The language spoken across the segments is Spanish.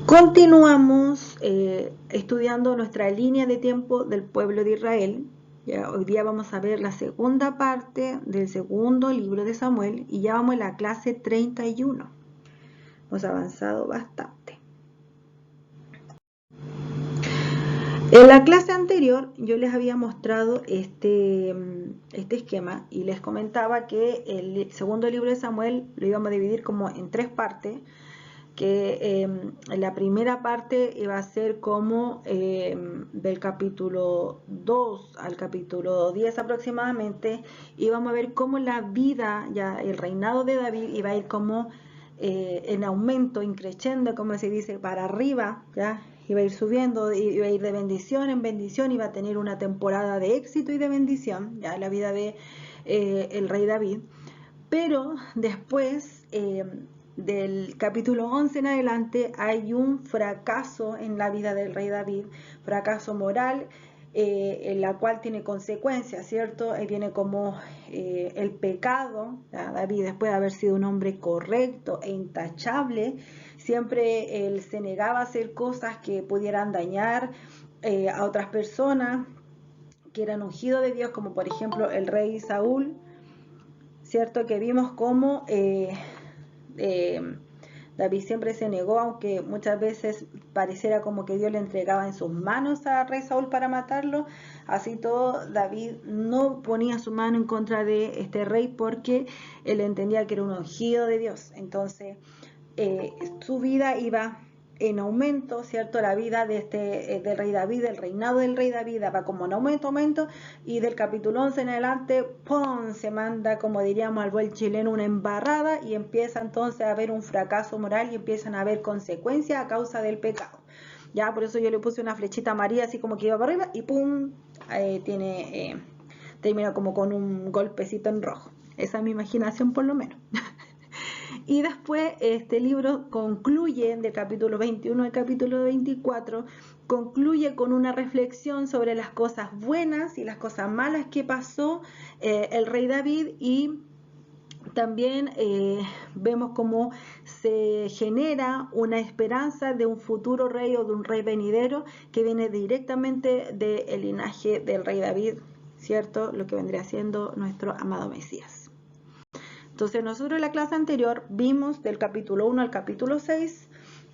Continuamos estudiando nuestra línea de tiempo del pueblo de Israel. Ya, hoy día vamos a ver la segunda parte del segundo libro de Samuel y ya vamos a la clase 31. Hemos avanzado bastante. En la clase anterior yo les había mostrado este esquema y les comentaba que el segundo libro de Samuel lo íbamos a dividir como en 3 partes. Que la primera parte iba a ser como del capítulo 2 al capítulo 10 aproximadamente, y vamos a ver cómo la vida, ya el reinado de David iba a ir como en aumento, increciendo, como se dice, para arriba, ya iba a ir subiendo, iba a ir de bendición en bendición, iba a tener una temporada de éxito y de bendición, ya la vida de el rey David. Pero después del capítulo 11 en adelante hay un fracaso en la vida del rey David, fracaso moral, en la cual tiene consecuencias, ¿cierto? Ahí viene como el pecado. David, después de haber sido un hombre correcto e intachable, siempre él se negaba a hacer cosas que pudieran dañar a otras personas que eran ungidos de Dios, como por ejemplo el rey Saúl, ¿cierto? Que vimos cómo David siempre se negó, aunque muchas veces pareciera como que Dios le entregaba en sus manos a rey Saúl para matarlo. Así todo, David no ponía su mano en contra de este rey porque él entendía que era un ungido de Dios. Entonces su vida iba en aumento, ¿cierto? La vida de del rey David, el reinado del rey David va como en aumento, y del capítulo 11 en adelante, ¡pum!, se manda, como diríamos al buen chileno, una embarrada, y empieza entonces a haber un fracaso moral y empiezan a haber consecuencias a causa del pecado. Ya, por eso yo le puse una flechita amarilla así como que iba para arriba y ¡pum!, termina como con un golpecito en rojo. Esa es mi imaginación por lo menos. Y después este libro concluye, del capítulo 21 al capítulo 24, concluye con una reflexión sobre las cosas buenas y las cosas malas que pasó el rey David, y también vemos cómo se genera una esperanza de un futuro rey o de un rey venidero que viene directamente del linaje del rey David, ¿cierto? Lo que vendría siendo nuestro amado Mesías. Entonces nosotros en la clase anterior vimos del capítulo 1 al capítulo 6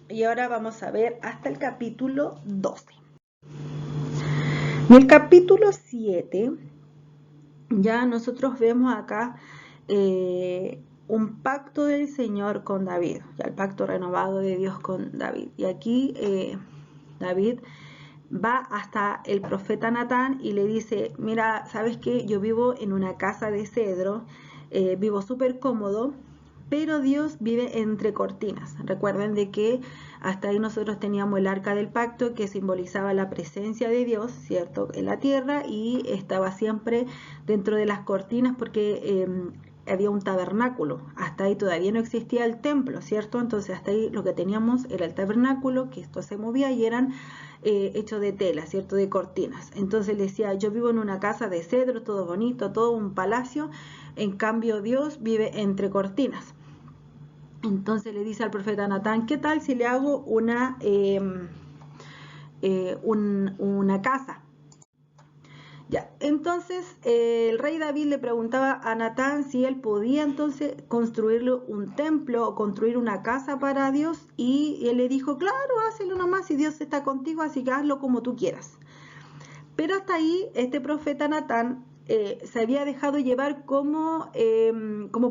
y ahora vamos a ver hasta el capítulo 12. En el capítulo 7 ya nosotros vemos acá un pacto del Señor con David, ya el pacto renovado de Dios con David. Y aquí David va hasta el profeta Natán y le dice: mira, ¿sabes qué? Yo vivo en una casa de cedro, vivo súper cómodo, pero Dios vive entre cortinas. Recuerden de que hasta ahí nosotros teníamos el arca del pacto, que simbolizaba la presencia de Dios, ¿cierto?, en la tierra, y estaba siempre dentro de las cortinas porque había un tabernáculo. Hasta ahí todavía no existía el templo, ¿cierto? Entonces hasta ahí lo que teníamos era el tabernáculo, que esto se movía y eran hechos de tela, ¿cierto?, de cortinas. Entonces le decía: yo vivo en una casa de cedro, todo bonito, todo un palacio, en cambio Dios vive entre cortinas. Entonces le dice al profeta Natán: ¿qué tal si le hago una casa? Ya, entonces el rey David le preguntaba a Natán si él podía entonces construirle un templo o construir una casa para Dios, y él le dijo: claro, hazlo nomás, si Dios está contigo, así que hazlo como tú quieras. Pero hasta ahí este profeta Natán se había dejado llevar como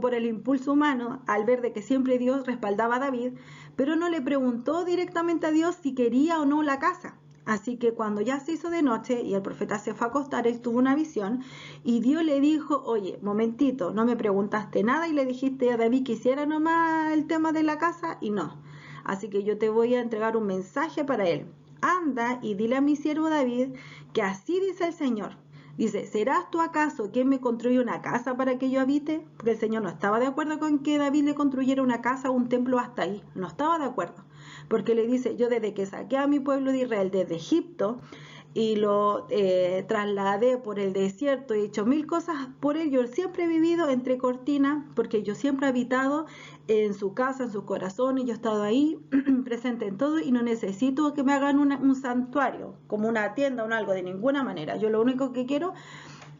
por el impulso humano, al ver de que siempre Dios respaldaba a David, pero no le preguntó directamente a Dios si quería o no la casa. Así que cuando ya se hizo de noche y el profeta se fue a acostar, él tuvo una visión y Dios le dijo: oye, momentito, no me preguntaste nada y le dijiste a David que hiciera nomás el tema de la casa, y no. Así que yo te voy a entregar un mensaje para él. Anda y dile a mi siervo David que así dice el Señor. Dice: ¿serás tú acaso quien me construye una casa para que yo habite? Porque el Señor no estaba de acuerdo con que David le construyera una casa o un templo hasta ahí. No estaba de acuerdo. Porque le dice: yo desde que saqué a mi pueblo de Israel desde Egipto, y lo trasladé por el desierto, he hecho 1000 cosas por él. Yo siempre he vivido entre cortinas, porque yo siempre he habitado en su casa, en su corazón, y yo he estado ahí presente en todo, y no necesito que me hagan un santuario, como una tienda o algo, de ninguna manera. Yo lo único que quiero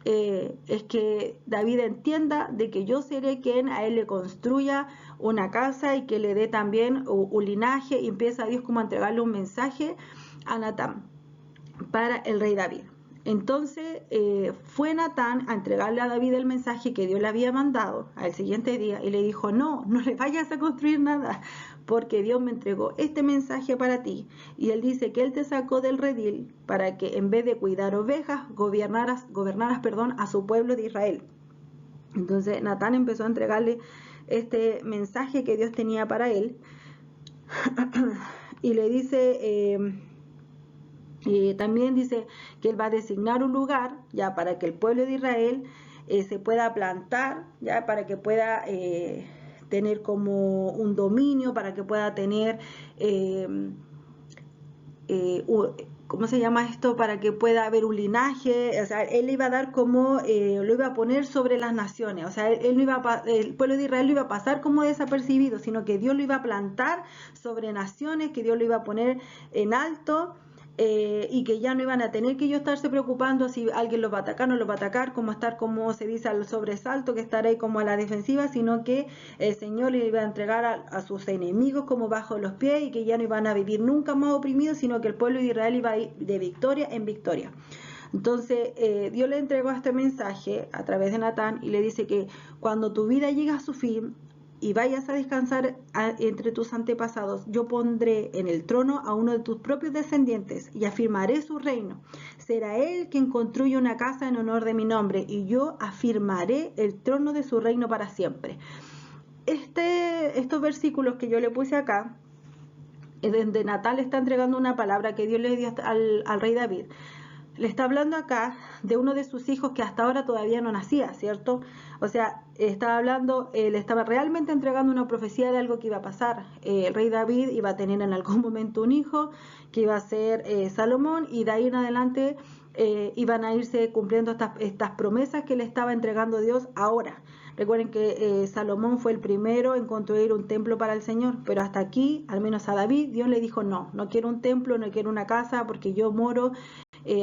es que David entienda de que yo seré quien a él le construya una casa, y que le dé también un linaje, y empieza a Dios como a entregarle un mensaje a Natán para el rey David. Entonces fue Natán a entregarle a David el mensaje que Dios le había mandado al siguiente día, y le dijo: no le vayas a construir nada, porque Dios me entregó este mensaje para ti. Y él dice que él te sacó del redil para que en vez de cuidar ovejas, gobernaras a su pueblo de Israel. Entonces Natán empezó a entregarle este mensaje que Dios tenía para él, y le dice... también dice que él va a designar un lugar ya para que el pueblo de Israel se pueda plantar, ya para que pueda tener como un dominio, para que pueda tener ¿cómo se llama esto? Para que pueda haber un linaje. O sea, él iba a dar como, lo iba a poner sobre las naciones. O sea, él no iba el pueblo de Israel no iba a pasar como desapercibido, sino que Dios lo iba a plantar sobre naciones, que Dios lo iba a poner en alto. Y que ya no iban a tener que ellos estarse preocupando si alguien los va a atacar o no los va a atacar, como estar, como se dice, al sobresalto, que estar ahí como a la defensiva, sino que el Señor le iba a entregar a sus enemigos como bajo los pies, y que ya no iban a vivir nunca más oprimidos, sino que el pueblo de Israel iba a ir de victoria en victoria. Entonces Dios le entregó este mensaje a través de Natán, y le dice que cuando tu vida llegue a su fin y vayas a descansar entre tus antepasados, yo pondré en el trono a uno de tus propios descendientes y afirmaré su reino. Será él quien construya una casa en honor de mi nombre, y yo afirmaré el trono de su reino para siempre. Estos versículos que yo le puse acá, donde Natán le está entregando una palabra que Dios le dio al rey David, le está hablando acá de uno de sus hijos que hasta ahora todavía no nacía, ¿cierto? O sea, estaba hablando, le estaba realmente entregando una profecía de algo que iba a pasar. El rey David iba a tener en algún momento un hijo que iba a ser Salomón, y de ahí en adelante iban a irse cumpliendo estas promesas que le estaba entregando Dios ahora. Recuerden que Salomón fue el primero en construir un templo para el Señor, pero hasta aquí, al menos a David, Dios le dijo: no quiero un templo, no quiero una casa, porque yo moro.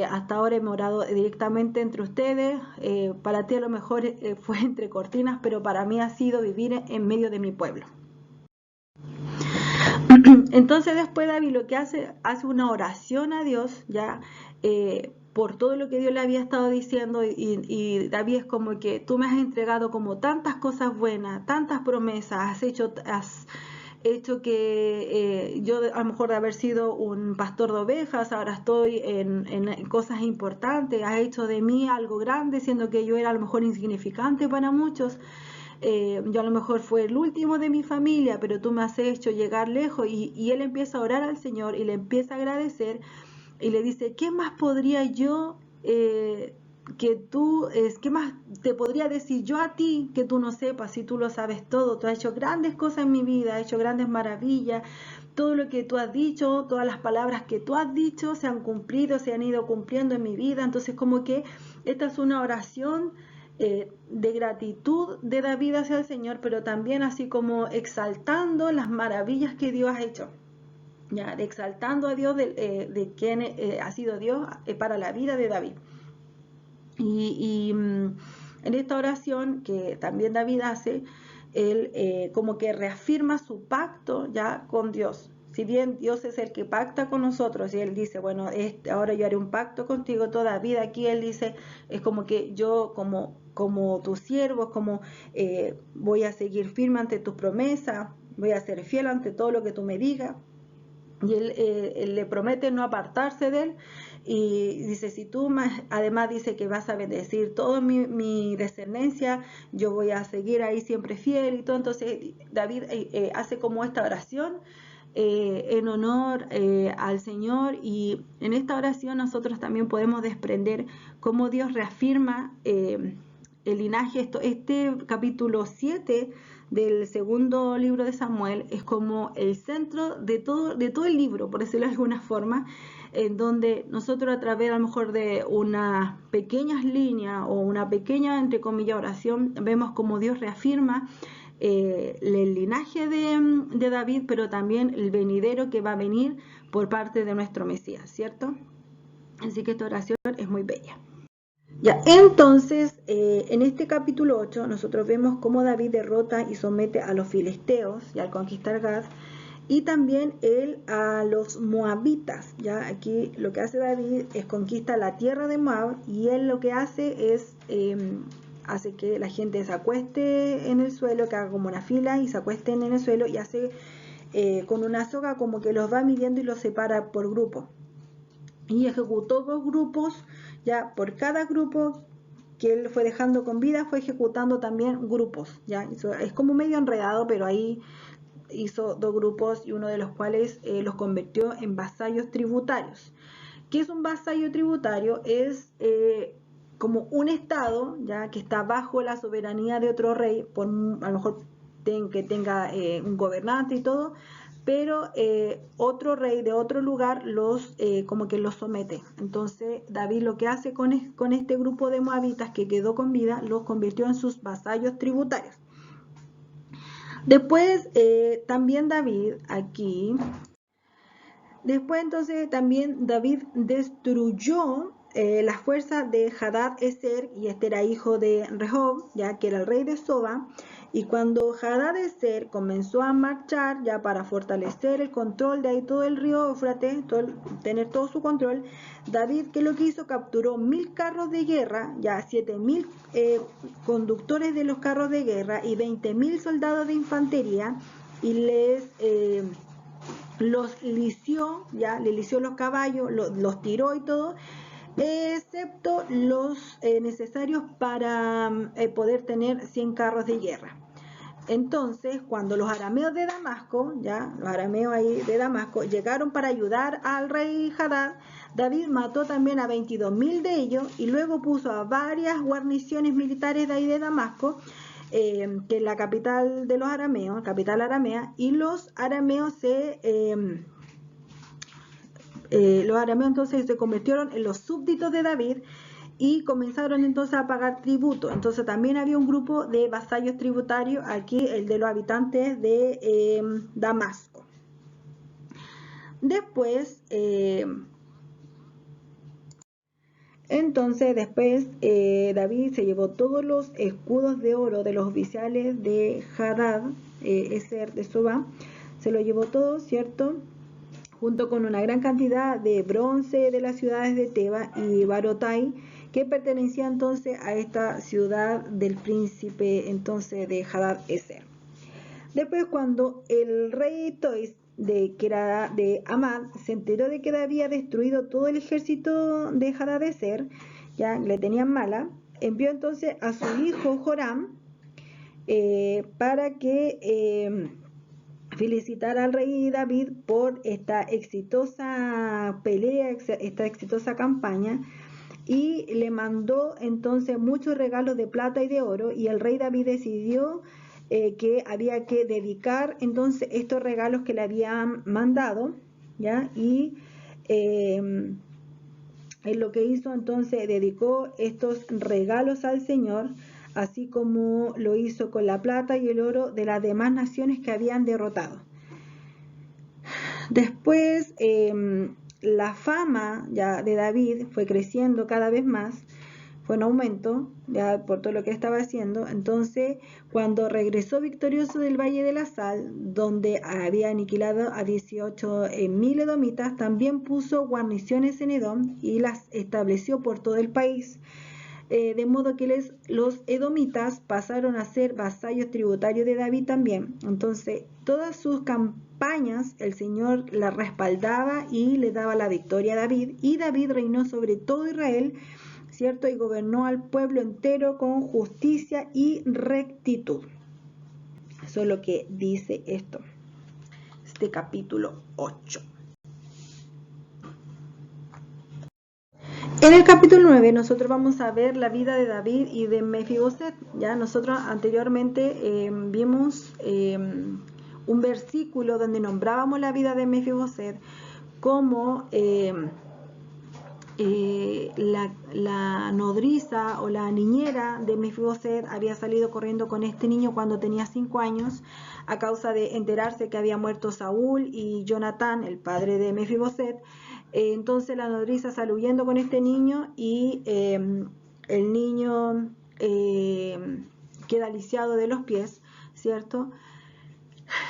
Hasta ahora he morado directamente entre ustedes. Para ti a lo mejor fue entre cortinas, pero para mí ha sido vivir en medio de mi pueblo. Entonces después David lo que hace una oración a Dios, ya por todo lo que Dios le había estado diciendo, y David es como que tú me has entregado como tantas cosas buenas, tantas promesas, has hecho que yo, a lo mejor de haber sido un pastor de ovejas, ahora estoy en cosas importantes, has hecho de mí algo grande, siendo que yo era a lo mejor insignificante para muchos. Yo a lo mejor fue el último de mi familia, pero tú me has hecho llegar lejos. Y él empieza a orar al Señor y le empieza a agradecer, y le dice: ¿qué más podría yo qué más te podría decir yo a ti que tú no sepas, si tú lo sabes todo? Tú has hecho grandes cosas en mi vida, has hecho grandes maravillas, todo lo que tú has dicho, todas las palabras que tú has dicho se han cumplido, se han ido cumpliendo en mi vida. Entonces como que esta es una oración de gratitud de David hacia el Señor, pero también así como exaltando las maravillas que Dios ha hecho, ya, exaltando a Dios de quien ha sido Dios para la vida de David. Y en esta oración que también David hace, él como que reafirma su pacto ya con Dios. Si bien Dios es el que pacta con nosotros, y él dice: bueno, ahora yo haré un pacto contigo toda vida, aquí él dice, es como que yo como tu siervo, como voy a seguir firme ante tus promesas, voy a ser fiel ante todo lo que tú me digas. Y él le promete no apartarse de él, y dice: si tú además dice que vas a bendecir toda mi descendencia, yo voy a seguir ahí siempre fiel y todo. Entonces David hace como esta oración en honor al Señor, y en esta oración nosotros también podemos desprender cómo Dios reafirma el linaje. Este capítulo 7 del segundo libro de Samuel es como el centro de todo el libro, por decirlo de alguna forma, en donde nosotros a través a lo mejor de unas pequeñas líneas o una pequeña, entre comillas, oración, vemos como Dios reafirma el linaje de David, pero también el venidero que va a venir por parte de nuestro Mesías, ¿cierto? Así que esta oración es muy bella. Ya, entonces, en este capítulo 8, nosotros vemos cómo David derrota y somete a los filisteos, y al conquistar Gad, y también él a los moabitas. Ya, aquí lo que hace David es conquista la tierra de Moab, y él lo que hace es, hace que la gente se acueste en el suelo, que haga como una fila y se acuesten en el suelo, y hace con una soga como que los va midiendo y los separa por grupo. Y ejecutó 2 grupos, ya por cada grupo que él fue dejando con vida, fue ejecutando también grupos, ya es como medio enredado, pero ahí hizo 2 grupos y uno de los cuales los convirtió en vasallos tributarios. ¿Qué es un vasallo tributario? Es como un estado, ya que está bajo la soberanía de otro rey, por a lo mejor que tenga un gobernante y todo, pero otro rey de otro lugar como que los somete. Entonces David lo que hace con este grupo de moabitas que quedó con vida, los convirtió en sus vasallos tributarios. Después también David aquí, después entonces también David destruyó las fuerzas de Hadad-Ezer, y este era hijo de Rehob, ya que era el rey de Soba. Y cuando Hadad-Ezer comenzó a marchar ya para fortalecer el control de ahí todo el río Éufrates, tener todo su control, David, ¿qué es lo que hizo? Capturó 1000 carros de guerra, ya 7000 conductores de los carros de guerra y 20.000 soldados de infantería, y los lició, ya le lició los caballos, los tiró y todo, excepto los necesarios para poder tener 100 carros de guerra. Entonces, cuando los arameos de Damasco, ya los arameos ahí de Damasco, llegaron para ayudar al rey Hadad, David mató también a 22.000 de ellos, y luego puso a varias guarniciones militares de ahí de Damasco, que es la capital de los arameos, capital aramea, y los arameos entonces se convirtieron en los súbditos de David y comenzaron entonces a pagar tributo. Entonces también había un grupo de vasallos tributarios, aquí el de los habitantes de Damasco. Después, David se llevó todos los escudos de oro de los oficiales de Hadad-Ezer de Soba, se lo llevó todo, ¿cierto?, junto con una gran cantidad de bronce de las ciudades de Teba y Barotai, que pertenecía entonces a esta ciudad del príncipe entonces de Hadad-Ezer. Después, cuando el rey Tois, que era de Amad, se enteró de que había destruido todo el ejército de Hadad-Ezer, ya le tenían mala, envió entonces a su hijo Joram para que felicitar al rey David por esta exitosa pelea, esta exitosa campaña, y le mandó entonces muchos regalos de plata y de oro, y el rey David decidió que había que dedicar entonces estos regalos que le habían mandado, ¿ya? Y él lo que hizo entonces, dedicó estos regalos al Señor, así como lo hizo con la plata y el oro de las demás naciones que habían derrotado. Después, la fama ya de David fue creciendo cada vez más, fue en aumento ya por todo lo que estaba haciendo. Entonces, cuando regresó victorioso del Valle de la Sal, donde había aniquilado a 18.000 edomitas, también puso guarniciones en Edom y las estableció por todo el país. De modo que los edomitas pasaron a ser vasallos tributarios de David también. Entonces, todas sus campañas el Señor las respaldaba y le daba la victoria a David, y David reinó sobre todo Israel, ¿cierto? Y gobernó al pueblo entero con justicia y rectitud. Eso es lo que dice este capítulo 8. En el capítulo 9 nosotros vamos a ver la vida de David y de Mefiboset. Ya nosotros anteriormente vimos un versículo donde nombrábamos la vida de Mefiboset como la nodriza o la niñera de Mefiboset había salido corriendo con este niño cuando tenía 5 años a causa de enterarse que había muerto Saúl y Jonatán, el padre de Mefiboset. Entonces la nodriza sale huyendo con este niño y el niño queda lisiado de los pies, ¿cierto?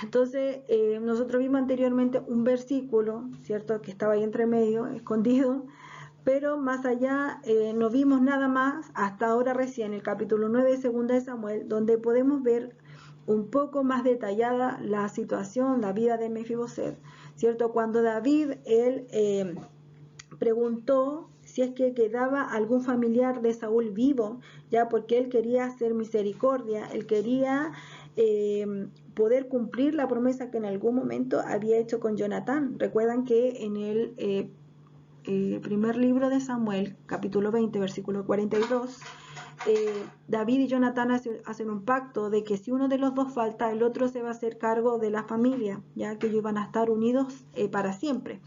Entonces nosotros vimos anteriormente un versículo, ¿cierto? Que estaba ahí entre medio, escondido, pero más allá no vimos nada más hasta ahora recién, el capítulo 9 de 2 de Samuel, donde podemos ver un poco más detallada la situación, la vida de Mefiboset, ¿cierto? Cuando David, él preguntó si es que quedaba algún familiar de Saúl vivo, ya porque él quería hacer misericordia, él quería poder cumplir la promesa que en algún momento había hecho con Jonatán. Recuerdan que en el primer libro de Samuel, capítulo 20, versículo 42, David y Jonatán hacen un pacto de que si uno de los dos falta, el otro se va a hacer cargo de la familia, ya que ellos van a estar unidos para siempre.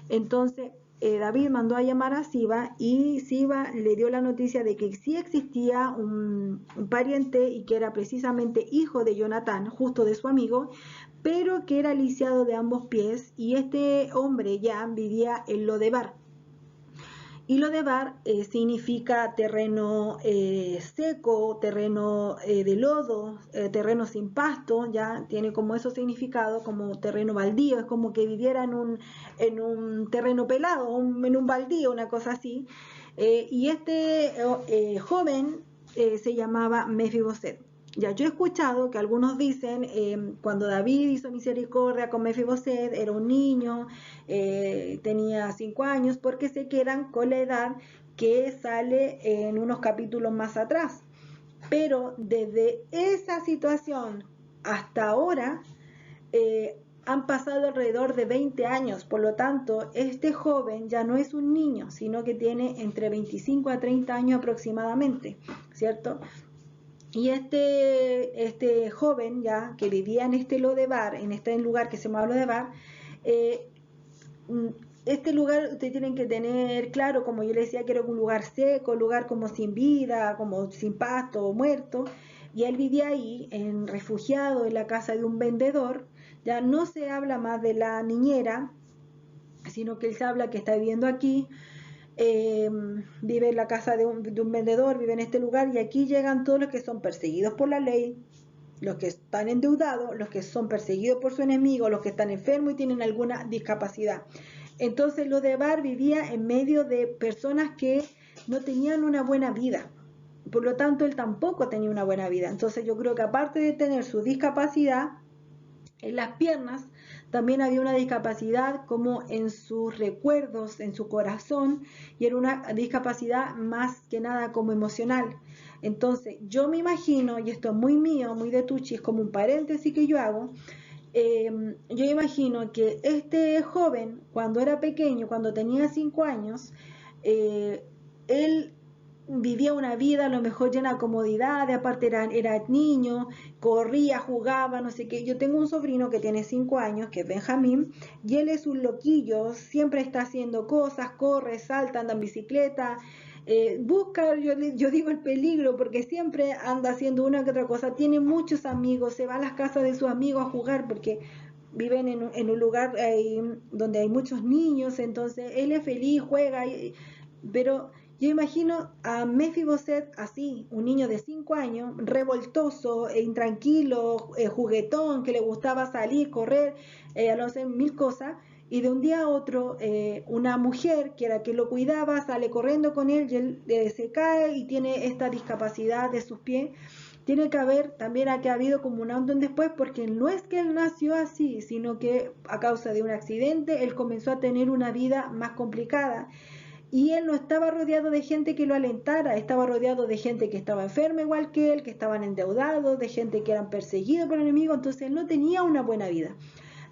Entonces David mandó a llamar a Siba y Siba le dio la noticia de que sí existía un pariente y que era precisamente hijo de Jonatán, justo de su amigo, pero que era lisiado de ambos pies y este hombre ya vivía en Lodebar. Y Lodebar significa terreno seco, terreno de lodo, terreno sin pasto, ya tiene como eso significado, como terreno baldío, es como que viviera en un terreno pelado, en un baldío, una cosa así. Y este joven se llamaba Mefiboset. Ya yo he escuchado que algunos dicen, cuando David hizo misericordia con Mefiboset, era un niño, tenía 5 años, porque se quedan con la edad que sale en unos capítulos más atrás. Pero desde esa situación hasta ahora, han pasado alrededor de 20 años, por lo tanto, este joven ya no es un niño, sino que tiene entre 25 a 30 años aproximadamente, ¿cierto? Y este joven ya que vivía en este Lodebar, en este lugar que se llama Lodebar, eh, este lugar ustedes tienen que tener claro, como yo les decía, que era un lugar seco, un lugar como sin vida, como sin pasto, muerto, y él vivía ahí, refugiado en la casa de un vendedor. Ya no se habla más de la niñera, sino que él se habla que está viviendo aquí, vive en la casa de un vendedor, vive en este lugar, y aquí llegan todos los que son perseguidos por la ley, los que están endeudados, los que son perseguidos por su enemigo, los que están enfermos y tienen alguna discapacidad. Entonces Lodebar vivía en medio de personas que no tenían una buena vida. Por lo tanto, él tampoco tenía una buena vida. Entonces yo creo que aparte de tener su discapacidad en las piernas, también había una discapacidad como en sus recuerdos, en su corazón, y era una discapacidad más que nada como emocional. Entonces yo me imagino, y esto es muy mío, muy de Tucci, es como un paréntesis que yo hago, yo imagino que este joven, cuando era pequeño, cuando tenía 5 años, él vivía una vida a lo mejor llena de comodidad, aparte era niño, corría, jugaba, no sé qué. Yo tengo un sobrino que tiene 5 años, que es Benjamín, y él es un loquillo, siempre está haciendo cosas, corre, salta, anda en bicicleta, busca, yo digo el peligro, porque siempre anda haciendo una que otra cosa, tiene muchos amigos, se va a las casas de sus amigos a jugar, porque viven en un lugar donde hay muchos niños, entonces él es feliz, juega, pero yo imagino a Mefiboset así, un niño de 5 años, revoltoso, intranquilo, juguetón, que le gustaba salir, correr, a no hacer mil cosas, y de un día a otro una mujer que era que lo cuidaba sale corriendo con él y él se cae y tiene esta discapacidad de sus pies. Tiene que haber también que ha habido como un antes y un después, porque no es que él nació así, sino que a causa de un accidente él comenzó a tener una vida más complicada. Y él no estaba rodeado de gente que lo alentara, estaba rodeado de gente que estaba enferma igual que él, que estaban endeudados, de gente que eran perseguidos por el enemigo, entonces él no tenía una buena vida.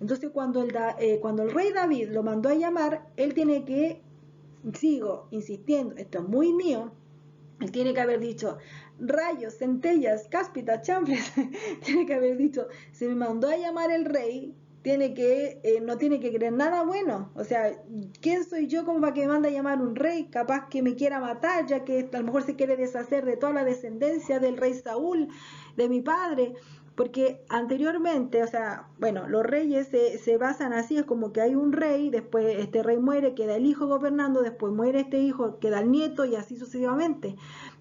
Entonces cuando el rey David lo mandó a llamar, él tiene que sigo insistiendo, esto es muy mío, él tiene que haber dicho, rayos, centellas, cáspitas, chanfles, tiene que haber dicho, se me mandó a llamar el rey, no tiene que creer nada bueno. O sea, ¿quién soy yo como para que me mande a llamar un rey? Capaz que me quiera matar, ya que a lo mejor se quiere deshacer de toda la descendencia del rey Saúl, de mi padre. Porque anteriormente, o sea, bueno, los reyes se basan así, es como que hay un rey, después este rey muere, queda el hijo gobernando, después muere este hijo, queda el nieto y así sucesivamente.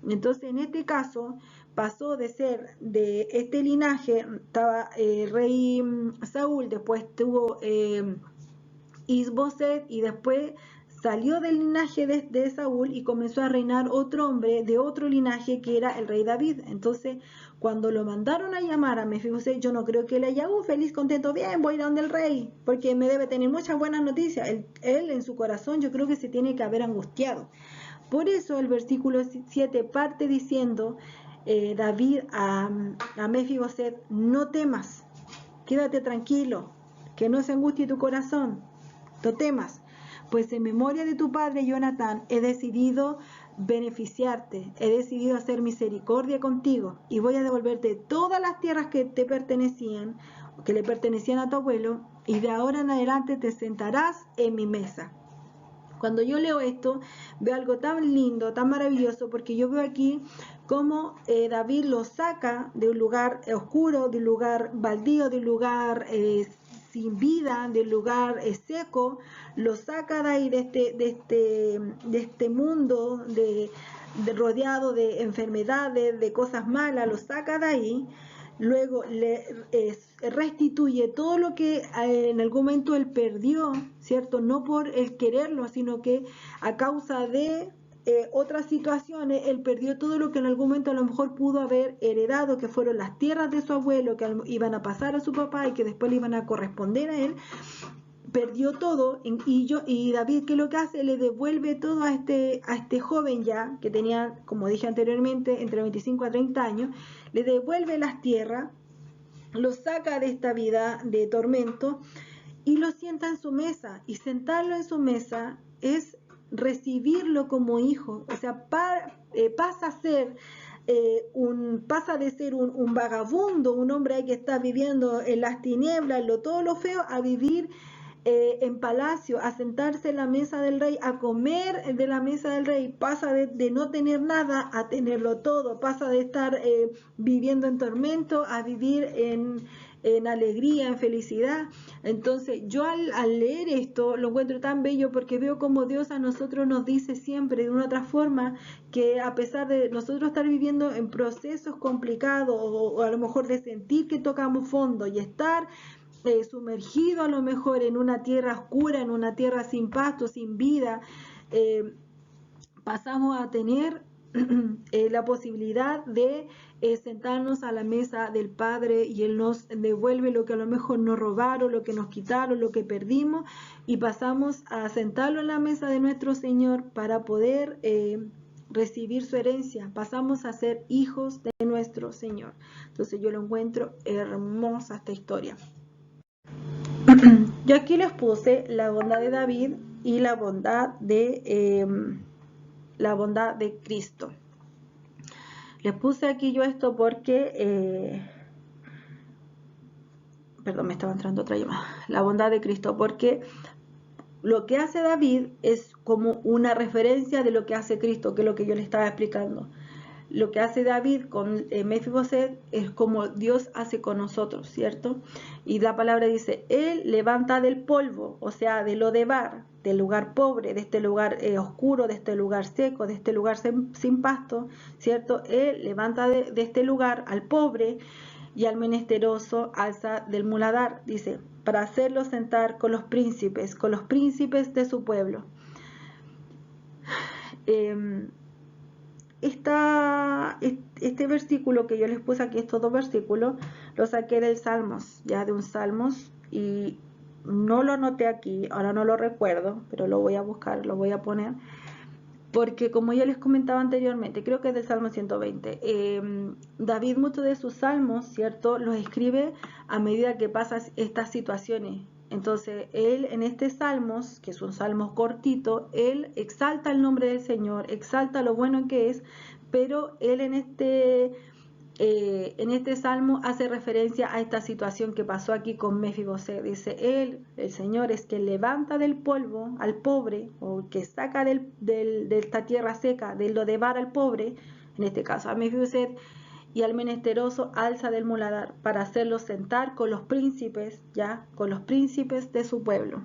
Entonces, en este caso, pasó de ser de este linaje, estaba el rey Saúl, después tuvo Isboset y después salió del linaje de Saúl y comenzó a reinar otro hombre de otro linaje que era el rey David. Entonces, cuando lo mandaron a llamar a Mefiboset, yo no creo que él haya, feliz, contento, bien, voy a ir a donde el rey, porque me debe tener muchas buenas noticias. Él en su corazón yo creo que se tiene que haber angustiado. Por eso el versículo 7 parte diciendo David a Mefiboset, no temas, quédate tranquilo, que no se angustie tu corazón, no temas, pues en memoria de tu padre Jonatán he decidido beneficiarte, he decidido hacer misericordia contigo y voy a devolverte todas las tierras que te pertenecían, que le pertenecían a tu abuelo, y de ahora en adelante te sentarás en mi mesa. Cuando yo leo esto, veo algo tan lindo, tan maravilloso, porque yo veo aquí cómo David lo saca de un lugar oscuro, de un lugar baldío, de un lugar sin vida, de un lugar seco, lo saca de ahí, de este mundo, rodeado de enfermedades, de cosas malas, lo saca de ahí. Luego le restituye todo lo que en algún momento él perdió, ¿cierto? No por el quererlo, sino que a causa de otras situaciones, él perdió todo lo que en algún momento a lo mejor pudo haber heredado, que fueron las tierras de su abuelo, que iban a pasar a su papá y que después le iban a corresponder a él. Perdió todo y David, ¿qué es lo que hace? Le devuelve todo a este joven ya, que tenía, como dije anteriormente, entre 25 a 30 años, le devuelve las tierras, lo saca de esta vida de tormento y lo sienta en su mesa. Y sentarlo en su mesa es recibirlo como hijo, o sea, pasa a ser pasa de ser un vagabundo, un hombre ahí que está viviendo en las tinieblas, todo lo feo, a vivir en palacio, a sentarse en la mesa del rey, a comer de la mesa del rey. Pasa de no tener nada a tenerlo todo, pasa de estar viviendo en tormento a vivir en alegría, en felicidad. Entonces yo al leer esto lo encuentro tan bello, porque veo como Dios a nosotros nos dice siempre de una otra forma que a pesar de nosotros estar viviendo en procesos complicados o a lo mejor de sentir que tocamos fondo y estar sumergido a lo mejor en una tierra oscura, en una tierra sin pasto, sin vida, pasamos a tener la posibilidad de sentarnos a la mesa del Padre y Él nos devuelve lo que a lo mejor nos robaron, lo que nos quitaron, lo que perdimos, y pasamos a sentarlo en la mesa de nuestro Señor para poder recibir su herencia. Pasamos a ser hijos de nuestro Señor. Entonces yo lo encuentro hermosa esta historia. Yo aquí les puse la bondad de David y la bondad de Cristo. Les puse aquí yo esto porque perdón, me estaba entrando otra llamada. La bondad de Cristo, porque lo que hace David es como una referencia de lo que hace Cristo, que es lo que yo les estaba explicando. Lo que hace David con Mefiboset es como Dios hace con nosotros, ¿cierto? Y la palabra dice, Él levanta del polvo, o sea, de Lodebar, del lugar pobre, de este lugar oscuro, de este lugar seco, de este lugar sin pasto, ¿cierto? Él levanta de este lugar al pobre y al menesteroso alza del muladar, dice, para hacerlo sentar con los príncipes de su pueblo. Este versículo que yo les puse aquí, estos dos versículos, lo saqué del Salmos, ya de un Salmos, y no lo anoté aquí, ahora no lo recuerdo, pero lo voy a buscar, lo voy a poner, porque como yo les comentaba anteriormente, creo que es del Salmo 120, David muchos de sus salmos, ¿cierto?, los escribe a medida que pasan estas situaciones Entonces, él en este salmos, que es un salmo cortito, él exalta el nombre del Señor, exalta lo bueno que es, pero él en este salmo hace referencia a esta situación que pasó aquí con Mefiboset. Dice, él, el Señor, es quien levanta del polvo al pobre, o que saca de esta tierra seca, de lo de bar al pobre, en este caso a Mefiboset, y al menesteroso alza del muladar para hacerlo sentar con los príncipes, ya, con los príncipes de su pueblo.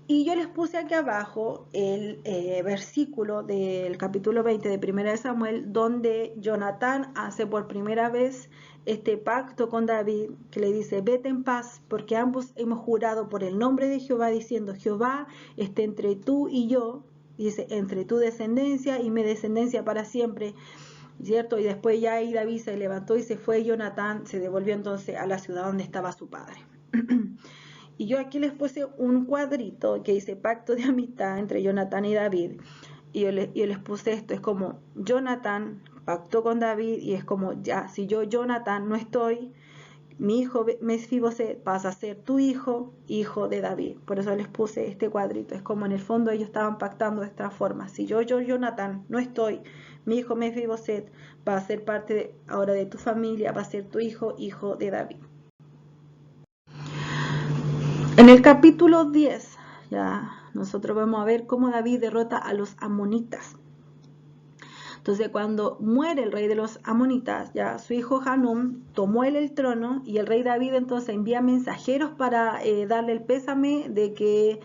Y yo les puse aquí abajo el versículo del capítulo 20 de 1 de Samuel, donde Jonatán hace por primera vez este pacto con David, que le dice, vete en paz, porque ambos hemos jurado por el nombre de Jehová, diciendo, Jehová esté entre tú y yo, dice, entre tu descendencia y mi descendencia para siempre, ¿cierto? Y después ya ahí David se levantó y se fue, Jonatán se devolvió entonces a la ciudad donde estaba su padre. Y yo aquí les puse un cuadrito que dice pacto de amistad entre Jonatán y David. Y yo les puse esto, es como Jonatán pactó con David y es como, ya, si yo Jonatán no estoy, mi hijo Mefiboset pasa a ser tu hijo, hijo de David. Por eso les puse este cuadrito, es como en el fondo ellos estaban pactando de esta forma. Si yo Jonatán no estoy, mi hijo Mefiboset va a ser parte ahora de tu familia, va a ser tu hijo, hijo de David. En el capítulo 10, ya nosotros vamos a ver cómo David derrota a los amonitas. Entonces, cuando muere el rey de los amonitas, ya su hijo Hanún tomó el trono y el rey David entonces envía mensajeros para darle el pésame de que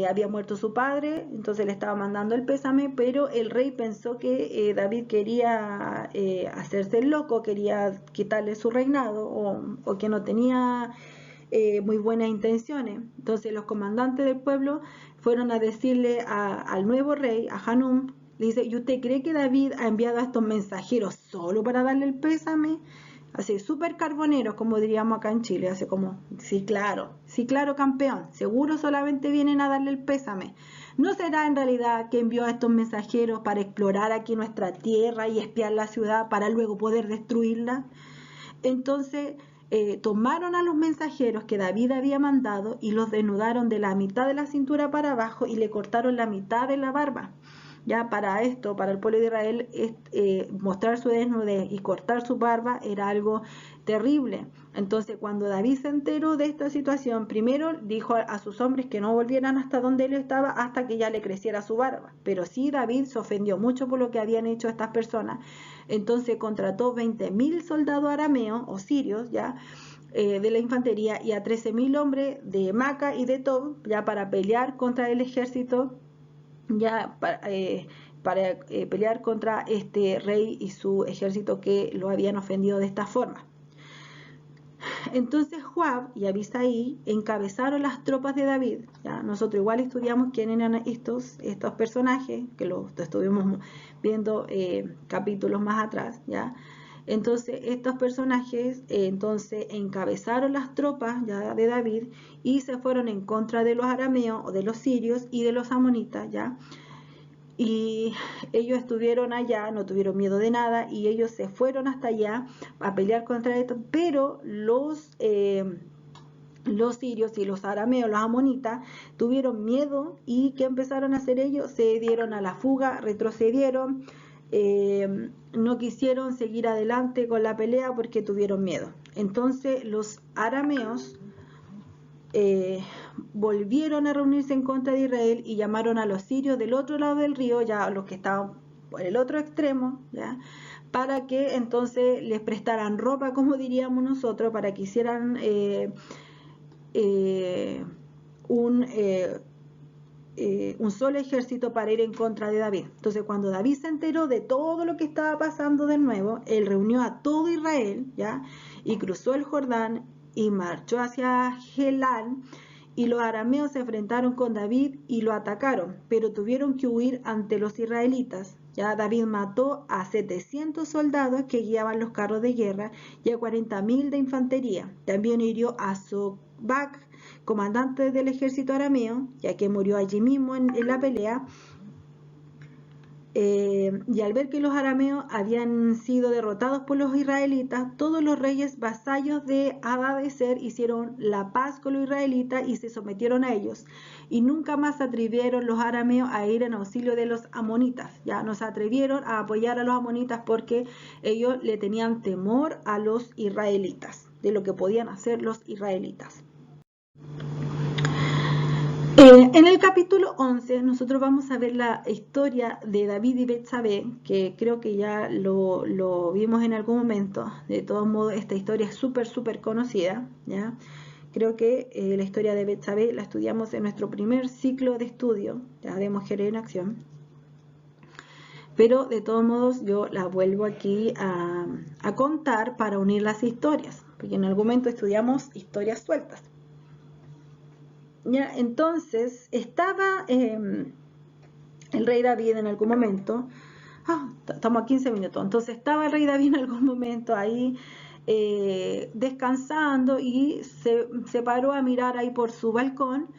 había muerto su padre, entonces le estaba mandando el pésame, pero el rey pensó que David quería hacerse el loco, quería quitarle su reinado o que no tenía muy buenas intenciones. Entonces los comandantes del pueblo fueron a decirle al nuevo rey, a Hanún, le dice, ¿y usted cree que David ha enviado a estos mensajeros solo para darle el pésame? Así, súper carboneros, como diríamos acá en Chile, así como, sí claro, campeón, seguro solamente vienen a darle el pésame. ¿No será en realidad que envió a estos mensajeros para explorar aquí nuestra tierra y espiar la ciudad para luego poder destruirla? Entonces tomaron a los mensajeros que David había mandado y los desnudaron de la mitad de la cintura para abajo y le cortaron la mitad de la barba. Ya para esto, para el pueblo de Israel, mostrar su desnudez y cortar su barba era algo terrible. Entonces, cuando David se enteró de esta situación, primero dijo a sus hombres que no volvieran hasta donde él estaba hasta que ya le creciera su barba. Pero sí, David se ofendió mucho por lo que habían hecho estas personas. Entonces contrató 20.000 soldados arameos o sirios, ya, de la infantería y a 13.000 hombres de Maca y de Tob, ya para pelear contra el ejército, ya para pelear contra este rey y su ejército que lo habían ofendido de esta forma. Entonces Joab y Abisai encabezaron las tropas de David. ¿Ya? Nosotros igual estudiamos quién eran estos personajes, que lo estuvimos viendo capítulos más atrás. ¿Ya? Entonces estos personajes entonces encabezaron las tropas ya de David y se fueron en contra de los arameos o de los sirios y de los amonitas. ¿Ya? Y ellos estuvieron allá, no tuvieron miedo de nada y ellos se fueron hasta allá a pelear contra esto, pero los sirios y los arameos, los amonitas, tuvieron miedo y ¿qué empezaron a hacer ellos? Se dieron a la fuga, retrocedieron, no quisieron seguir adelante con la pelea porque tuvieron miedo. Entonces los arameos volvieron a reunirse en contra de Israel y llamaron a los sirios del otro lado del río, ya a los que estaban por el otro extremo, ¿ya? Para que entonces les prestaran ropa, como diríamos nosotros, para que hicieran un solo ejército para ir en contra de David. Entonces cuando David se enteró de todo lo que estaba pasando de nuevo, él reunió a todo Israel, ¿ya? Y cruzó el Jordán y marchó hacia Gelal, y los arameos se enfrentaron con David y lo atacaron, pero tuvieron que huir ante los israelitas. Ya David mató a 700 soldados que guiaban los carros de guerra y a 40.000 de infantería. También hirió a Sobac, comandante del ejército arameo, ya que murió allí mismo en la pelea. y al ver que los arameos habían sido derrotados por los israelitas, todos los reyes vasallos de Hadadezer hicieron la paz con los israelitas y se sometieron a ellos. Y nunca más se atrevieron los arameos a ir en auxilio de los amonitas. Ya no se atrevieron a apoyar a los amonitas porque ellos le tenían temor a los israelitas, de lo que podían hacer los israelitas. En el capítulo 11 nosotros vamos a ver la historia de David y Betsabé, que creo que ya lo vimos en algún momento. De todos modos, esta historia es súper conocida, ¿ya? Creo que la historia de Betsabé la estudiamos en nuestro primer ciclo de estudio, ¿ya? De Mujeres en Acción. Pero de todos modos yo la vuelvo aquí a contar para unir las historias, porque en algún momento estudiamos historias sueltas. Ya, entonces estaba el rey David en algún momento, estamos a 15 minutos, entonces estaba el rey David en algún momento ahí descansando y se paró a mirar ahí por su balcón,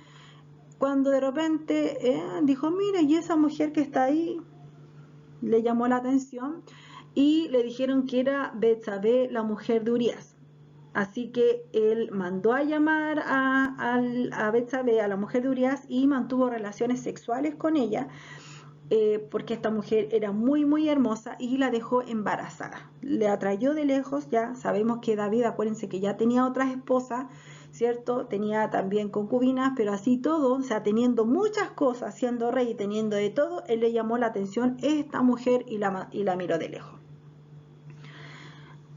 cuando de repente dijo, mira, y esa mujer que está ahí, le llamó la atención y le dijeron que era Betsabé, la mujer de Urías. Así que él mandó a llamar a Betsabé, a la mujer de Urías, y mantuvo relaciones sexuales con ella, porque esta mujer era muy hermosa y la dejó embarazada. Le atrayó de lejos, ya sabemos que David, acuérdense que ya tenía otras esposas, ¿cierto? Tenía también concubinas, pero así todo, o sea, teniendo muchas cosas, siendo rey y teniendo de todo, él le llamó la atención esta mujer y la miró de lejos.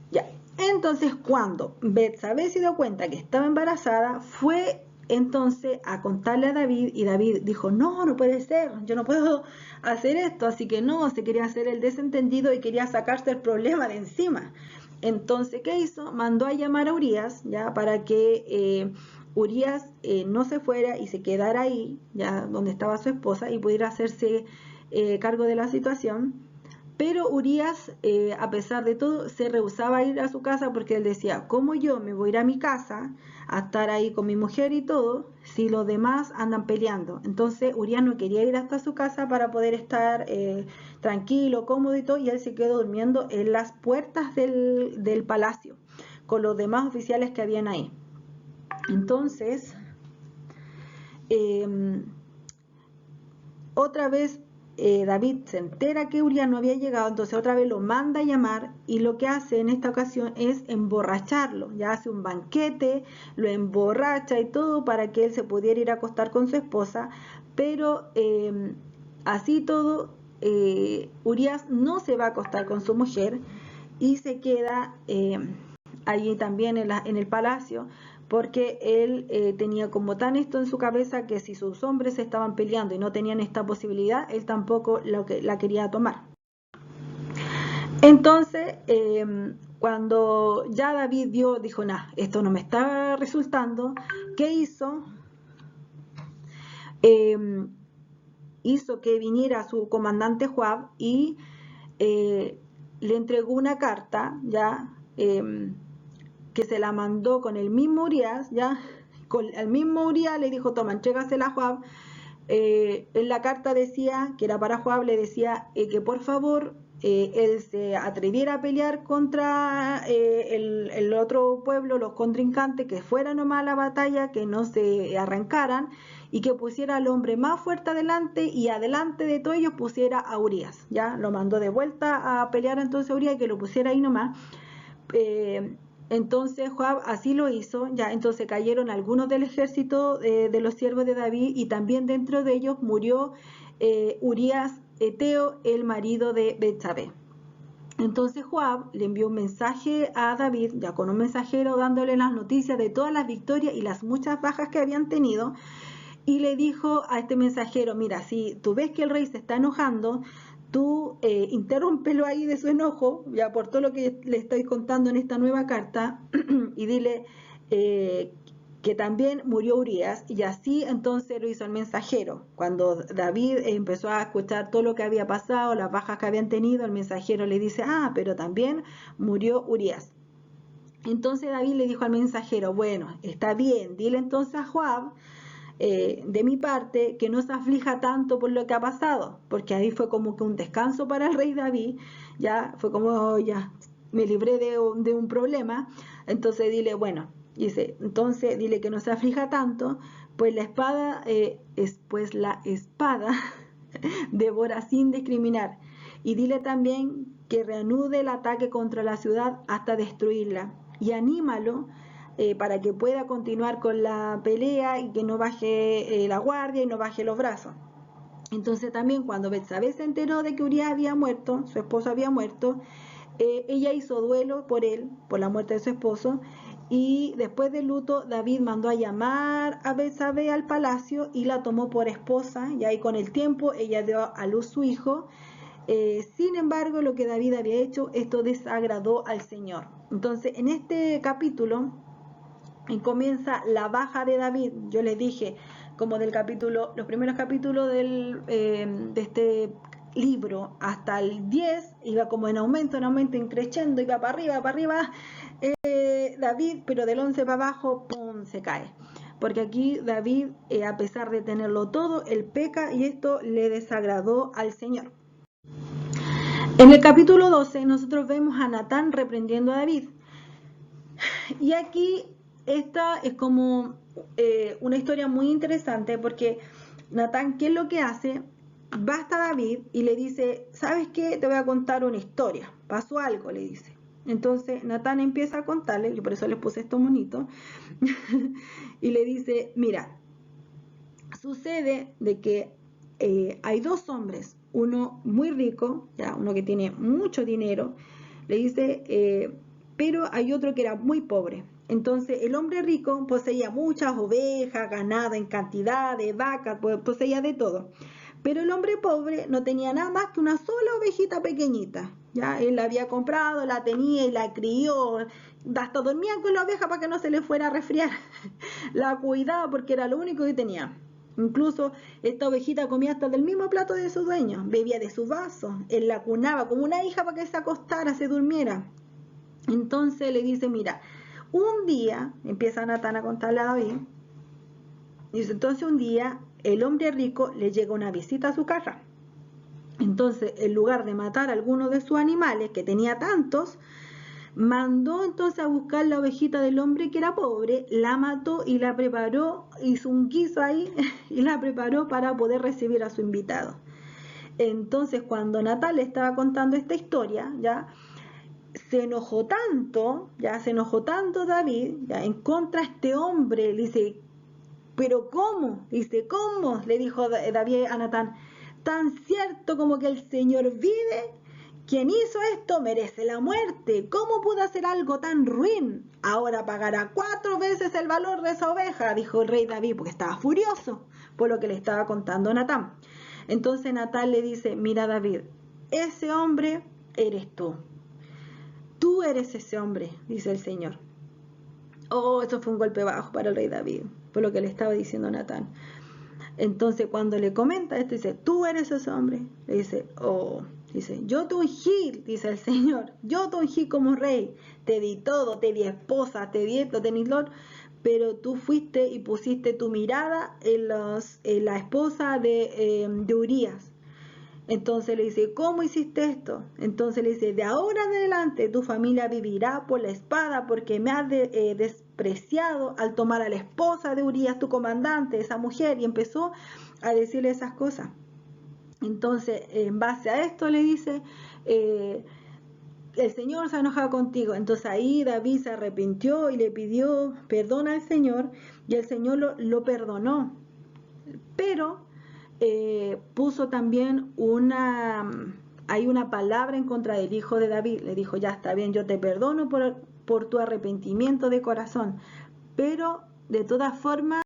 Ya. Entonces, cuando Betsabé se dio cuenta que estaba embarazada, fue entonces a contarle a David, y David dijo, no puede ser, yo no puedo hacer esto, así que no, se quería hacer el desentendido y quería sacarse el problema de encima. Entonces, ¿qué hizo? Mandó a llamar a Urías, ya, para que Urías no se fuera y se quedara ahí, ya, donde estaba su esposa, y pudiera hacerse cargo de la situación. Pero Urías, a pesar de todo, se rehusaba a ir a su casa porque él decía, ¿cómo yo me voy a ir a mi casa a estar ahí con mi mujer y todo si los demás andan peleando? Entonces Urías no quería ir hasta su casa para poder estar tranquilo, cómodo y todo, y él se quedó durmiendo en las puertas del palacio con los demás oficiales que habían ahí. Entonces, otra vez David se entera que Urías no había llegado, entonces otra vez lo manda a llamar, y lo que hace en esta ocasión es emborracharlo, ya hace un banquete, lo emborracha y todo para que él se pudiera ir a acostar con su esposa, pero así todo Urías no se va a acostar con su mujer y se queda allí también en el palacio, porque él tenía como tan esto en su cabeza que si sus hombres estaban peleando y no tenían esta posibilidad, él tampoco la quería tomar. Entonces, cuando ya David dijo, esto no me está resultando, ¿qué hizo? Hizo que viniera su comandante Joab y le entregó una carta, ya, que se la mandó con el mismo Urías, ya, con el mismo Urías le dijo, toma, entrégasela a Joab. En la carta decía, que era para Joab, le decía que por favor él se atreviera a pelear contra el otro pueblo, los contrincantes, que fuera nomás a la batalla, que no se arrancaran, y que pusiera al hombre más fuerte adelante, y adelante de todos ellos pusiera a Urías, ya, lo mandó de vuelta a pelear entonces a Urías, que lo pusiera ahí nomás. Entonces Joab así lo hizo, ya, entonces cayeron algunos del ejército de los siervos de David, y también dentro de ellos murió Urías Eteo, el marido de Betsabé. Entonces Joab le envió un mensaje a David, ya con un mensajero, dándole las noticias de todas las victorias y las muchas bajas que habían tenido, y le dijo a este mensajero, mira, si tú ves que el rey se está enojando, tú interrúmpelo ahí de su enojo, ya por todo lo que le estoy contando en esta nueva carta, y dile que también murió Urías, y así entonces lo hizo el mensajero. Cuando David empezó a escuchar todo lo que había pasado, las bajas que habían tenido, el mensajero le dice, pero también murió Urías. Entonces David le dijo al mensajero, bueno, está bien, dile entonces a Joab de mi parte, que no se aflija tanto por lo que ha pasado, porque ahí fue como que un descanso para el rey David, ya fue como, ya me libré de un problema, entonces dile, bueno, dice, entonces dile que no se aflija tanto, pues la espada devora sin discriminar, y dile también que reanude el ataque contra la ciudad hasta destruirla, y anímalo para que pueda continuar con la pelea y que no baje la guardia y no baje los brazos. Entonces también cuando Betsabé se enteró de que Urías había muerto, su esposo había muerto, ella hizo duelo por él, por la muerte de su esposo, y después del luto David mandó a llamar a Betsabé al palacio y la tomó por esposa, y ahí con el tiempo ella dio a luz su hijo. Sin embargo, lo que David había hecho, esto desagradó al Señor. Entonces, en este capítulo comienza la baja de David. Yo les dije, como del capítulo, los primeros capítulos de este libro hasta el 10 iba como en aumento, increciendo, iba para arriba, David, pero del 11 para abajo, ¡pum!, se cae. Porque aquí David, a pesar de tenerlo todo, él peca y esto le desagradó al Señor. En el capítulo 12 nosotros vemos a Natán reprendiendo a David. Y aquí esta es como una historia muy interesante porque Natán, ¿qué es lo que hace? Va hasta David y le dice, ¿sabes qué? Te voy a contar una historia. Pasó algo, le dice. Entonces Natán empieza a contarle, yo por eso les puse esto bonito, y le dice, mira, sucede de que hay dos hombres, uno muy rico, ya uno que tiene mucho dinero, le dice, pero hay otro que era muy pobre. Entonces el hombre rico poseía muchas ovejas, ganado en cantidad, de vacas, poseía de todo. Pero el hombre pobre no tenía nada más que una sola ovejita pequeñita. Ya él la había comprado, la tenía y la crió, hasta dormía con la oveja para que no se le fuera a resfriar. La cuidaba porque era lo único que tenía. Incluso esta ovejita comía hasta del mismo plato de su dueño, bebía de su vaso, él la cunaba como una hija para que se acostara, se durmiera. Entonces le dice, mira, un día, empieza Natán a contarle a David, dice, entonces un día el hombre rico le llega una visita a su casa. Entonces, en lugar de matar a alguno de sus animales, que tenía tantos, mandó entonces a buscar la ovejita del hombre que era pobre, la mató y la preparó, hizo un guiso ahí y la preparó para poder recibir a su invitado. Entonces, cuando Natán le estaba contando esta historia, ya se enojó tanto David, ya en contra de este hombre, le dice, pero ¿cómo? Dice, ¿cómo? Le dijo David a Natán, tan cierto como que el Señor vive, quien hizo esto merece la muerte. ¿Cómo pudo hacer algo tan ruin? Ahora pagará 4 veces el valor de esa oveja, dijo el rey David, porque estaba furioso por lo que le estaba contando Natán. Entonces Natán le dice, mira David, ese hombre eres tú. Tú eres ese hombre, dice el Señor. Oh, eso fue un golpe bajo para el rey David, por lo que le estaba diciendo Natán. Entonces cuando le comenta esto, dice, tú eres ese hombre. Le dice, oh, dice, yo te ungí, dice el Señor, yo te ungí como rey, te di todo, te di esposa, te di esto, te di lo, pero tú fuiste y pusiste tu mirada en la esposa de Urías. Entonces le dice, ¿cómo hiciste esto? Entonces le dice, de ahora en adelante tu familia vivirá por la espada porque me has despreciado al tomar a la esposa de Urías, tu comandante, esa mujer, y empezó a decirle esas cosas. Entonces, en base a esto le dice, el Señor se ha enojado contigo. Entonces ahí David se arrepintió y le pidió perdón al Señor y el Señor lo perdonó. Pero puso también hay una palabra en contra del hijo de David. Le dijo, ya está bien, yo te perdono por tu arrepentimiento de corazón, pero de todas formas,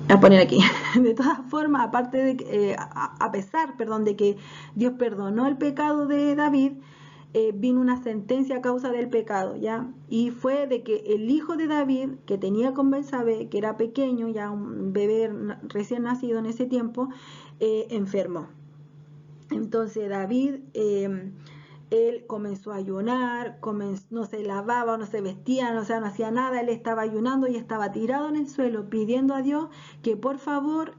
a poner aquí, de todas formas, aparte de a pesar, perdón, de que Dios perdonó el pecado de David, vino una sentencia a causa del pecado, ¿ya? Y fue de que el hijo de David, que tenía con Betsabé, que era pequeño, ya un bebé recién nacido en ese tiempo, enfermó. Entonces David él comenzó a ayunar, no se lavaba, no se vestía, o sea, no hacía nada, él estaba ayunando y estaba tirado en el suelo pidiendo a Dios que por favor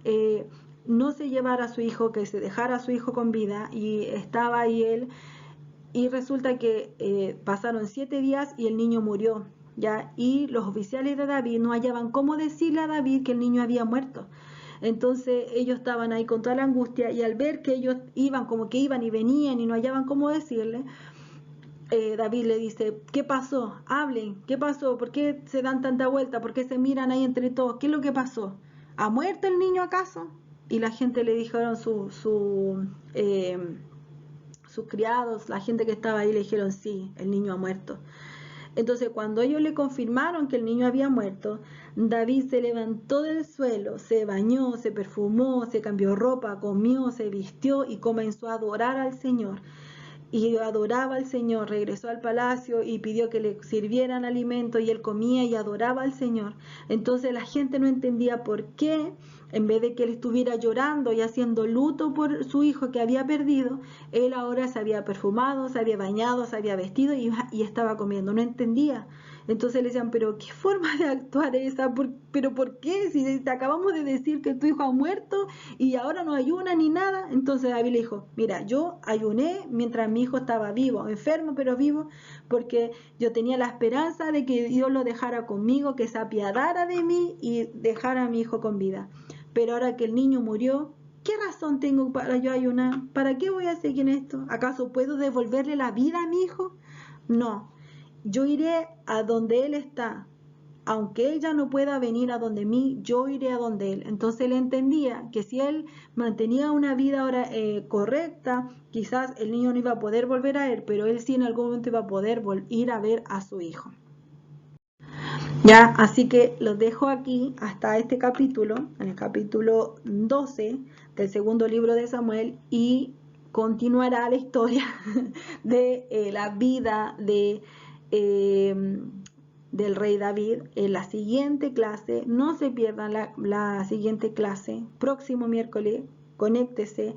no se llevara a su hijo, que se dejara a su hijo con vida, y estaba ahí él, y resulta que pasaron 7 días y el niño murió, ¿ya? Y los oficiales de David no hallaban cómo decirle a David que el niño había muerto. Entonces ellos estaban ahí con toda la angustia, y al ver que ellos iban, como que iban y venían y no hallaban cómo decirle, David le dice, ¿qué pasó? Hablen, ¿qué pasó? ¿Por qué se dan tanta vuelta? ¿Por qué se miran ahí entre todos? ¿Qué es lo que pasó? ¿Ha muerto el niño acaso? Y la gente le dijeron, sus criados, la gente que estaba ahí le dijeron, sí, el niño ha muerto. Entonces, cuando ellos le confirmaron que el niño había muerto, David se levantó del suelo, se bañó, se perfumó, se cambió ropa, comió, se vistió y comenzó a adorar al Señor. Y adoraba al Señor, regresó al palacio y pidió que le sirvieran alimento, y él comía y adoraba al Señor. Entonces la gente no entendía por qué, en vez de que él estuviera llorando y haciendo luto por su hijo que había perdido, él ahora se había perfumado, se había bañado, se había vestido y estaba comiendo. No entendía. Entonces le decían, pero ¿qué forma de actuar es esa? ¿Pero por qué? Si te acabamos de decir que tu hijo ha muerto y ahora no ayuna ni nada. Entonces David le dijo, mira, yo ayuné mientras mi hijo estaba vivo, enfermo pero vivo, porque yo tenía la esperanza de que Dios lo dejara conmigo, que se apiadara de mí y dejara a mi hijo con vida. Pero ahora que el niño murió, ¿qué razón tengo para yo ayunar? ¿Para qué voy a seguir en esto? ¿Acaso puedo devolverle la vida a mi hijo? No, yo iré a donde él está. Aunque él ya no pueda venir a donde mí, yo iré a donde él. Entonces él entendía que si él mantenía una vida ahora correcta, quizás el niño no iba a poder volver a él, pero él sí en algún momento iba a poder ir a ver a su hijo. Ya, así que los dejo aquí hasta este capítulo, en el capítulo 12 del segundo libro de Samuel, y continuará la historia de la vida del rey David en la siguiente clase. No se pierdan la siguiente clase, próximo miércoles, conéctese,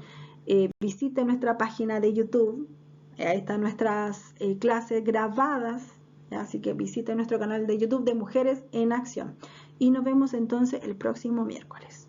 visite nuestra página de YouTube, ahí están nuestras clases grabadas. Así que visite nuestro canal de YouTube de Mujeres en Acción. Y nos vemos entonces el próximo miércoles.